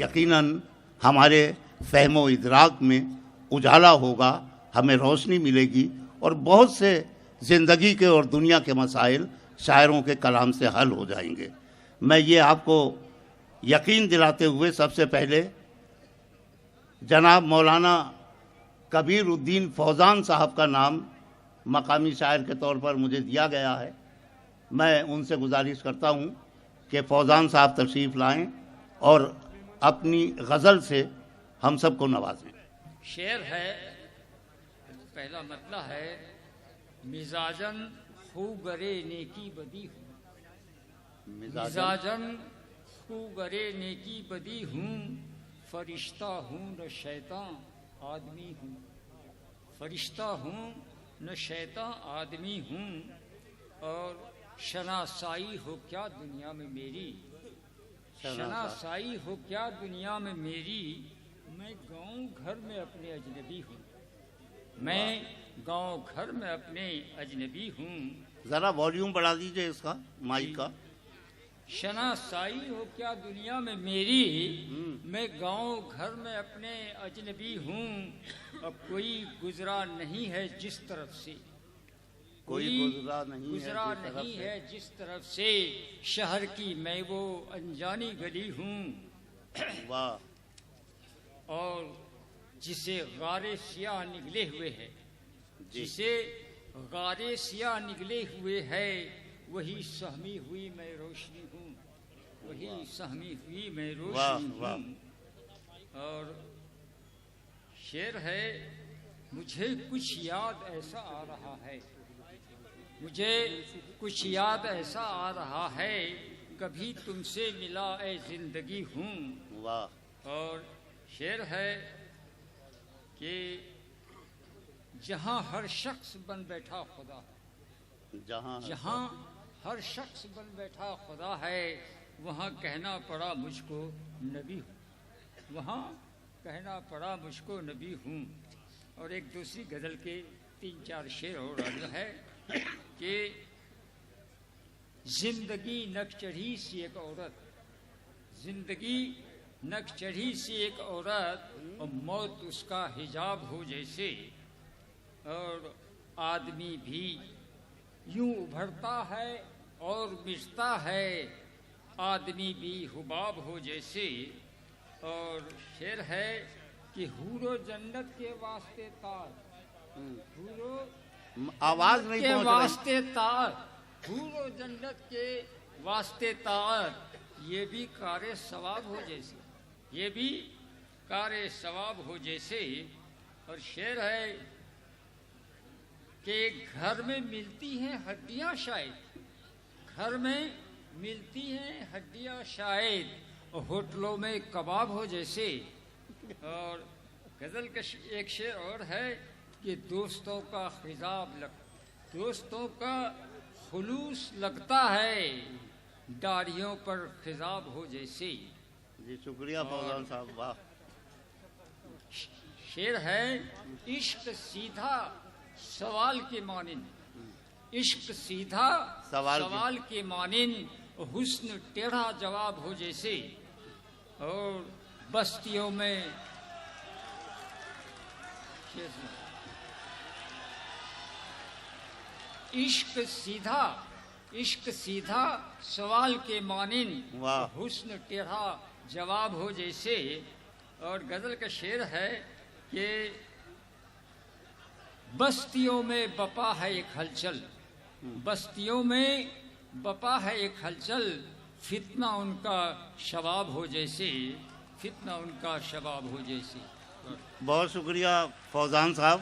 یقیناً ہمارے فہم و ادراک میں اجالا ہوگا، ہمیں روشنی ملے گی، اور بہت سے زندگی کے اور دنیا کے مسائل شاعروں کے کلام سے حل ہو جائیں گے۔ میں یہ آپ کو یقین دلاتے ہوئے سب سے پہلے جناب مولانا کبیر الدین فوزان صاحب کا نام مقامی شاعر کے طور پر مجھے دیا گیا ہے، میں ان سے گزارش کرتا ہوں کہ فوزان صاحب تشریف لائیں اور اپنی غزل سے ہم سب کو نوازیں۔ شعر ہے، پہلا مطلع ہے، مزاجن خو گرے نیکی بدی ہوں، مزاجن خو گرے نیکی بدی ہوں، فرشتہ ہوں نہ شیطان آدمی ہوں، فرشتہ ہوں نہ شیطان آدمی ہوں، اور شناسائی ہو کیا دنیا میں میری، شناسائی ہو کیا دنیا میں میری، میں گاؤں گھر میں اپنے اجنبی ہوں، میں گاؤں گھر میں اپنے اجنبی ہوں۔ ذرا والیوم بڑھا دیجئے اس کا، مائک کا۔ شناسائی ہو کیا دنیا میں میری، میں گاؤں گھر میں اپنے اجنبی ہوں، اب نہیں گزرا نہیں ہے جس طرف سے، کوئی گزرا نہیں ہے جس طرف سے، شہر کی میں وہ انجانی گلی ہوں۔ واہ! اور جسے غارے سیاہ نگلے ہوئے ہے، جسے غارے سیاہ نگلے ہوئے ہے، وہی سہمی ہوئی میں روشنی ہوں، وہی سہمی ہوئی میں روشنی ہوں۔ اور شعر ہے، مجھے کچھ یاد ایسا آ رہا ہے، مجھے کچھ یاد ایسا آ رہا ہے، کبھی تم سے ملا اے زندگی ہوں۔ واہ! اور شعر ہے کہ جہاں ہر شخص بن بیٹھا خدا، جہاں ہر شخص بن بیٹھا خدا ہے، وہاں کہنا پڑا مجھ کو نبی ہوں، وہاں کہنا پڑا مجھ کو نبی ہوں۔ اور ایک دوسری غزل کے 3-4 شعر اور آگے ہے کہ زندگی نک چڑھی سی ایک عورت، زندگی نک چڑھی سی ایک عورت، اور موت اس کا حجاب ہو جیسے، اور آدمی بھی یوں ابھرتا ہے اور مٹتا ہے، آدمی بھی حباب ہو جیسے۔ اور شعر ہے کہ حور و جنت کے واسطے تار، حور و آواز نہیں کے پہنچ رہی، واسطے تار، حور و جنت کے واسطے تار، یہ بھی کار ثواب ہو جیسے، یہ بھی کار ثواب ہو جیسے۔ اور شعر ہے کہ گھر میں ملتی ہیں ہڈیاں شاید، گھر میں ملتی ہیں ہڈیاں شاید، اور ہوٹلوں میں کباب ہو جیسے۔ اور غزل کا ایک شعر اور ہے کہ دوستوں کا خضاب دوستوں کا خلوص لگتا ہے، داڑھیوں پر خضاب ہو جیسے۔ جی شکریہ فوزان صاحب، واہ! شعر ہے، عشق سیدھا سوال کے مانند، عشق سیدھا سوال کے مانند، حسن ٹیڑھا جواب ہو جیسے۔ اور بستیوں میں عشق سیدھا سوال کے مانند، حسن ٹیڑھا جواب ہو جیسے۔ اور غزل کا شعر ہے کہ بستیوں میں بپا ہے ایک ہلچل، بستیوں میں بپا ہے ایک ہلچل، فتنہ ان کا شباب ہو جیسے، فتنہ ان کا شباب ہو جیسے۔ بہت شکریہ فوزان صاحب۔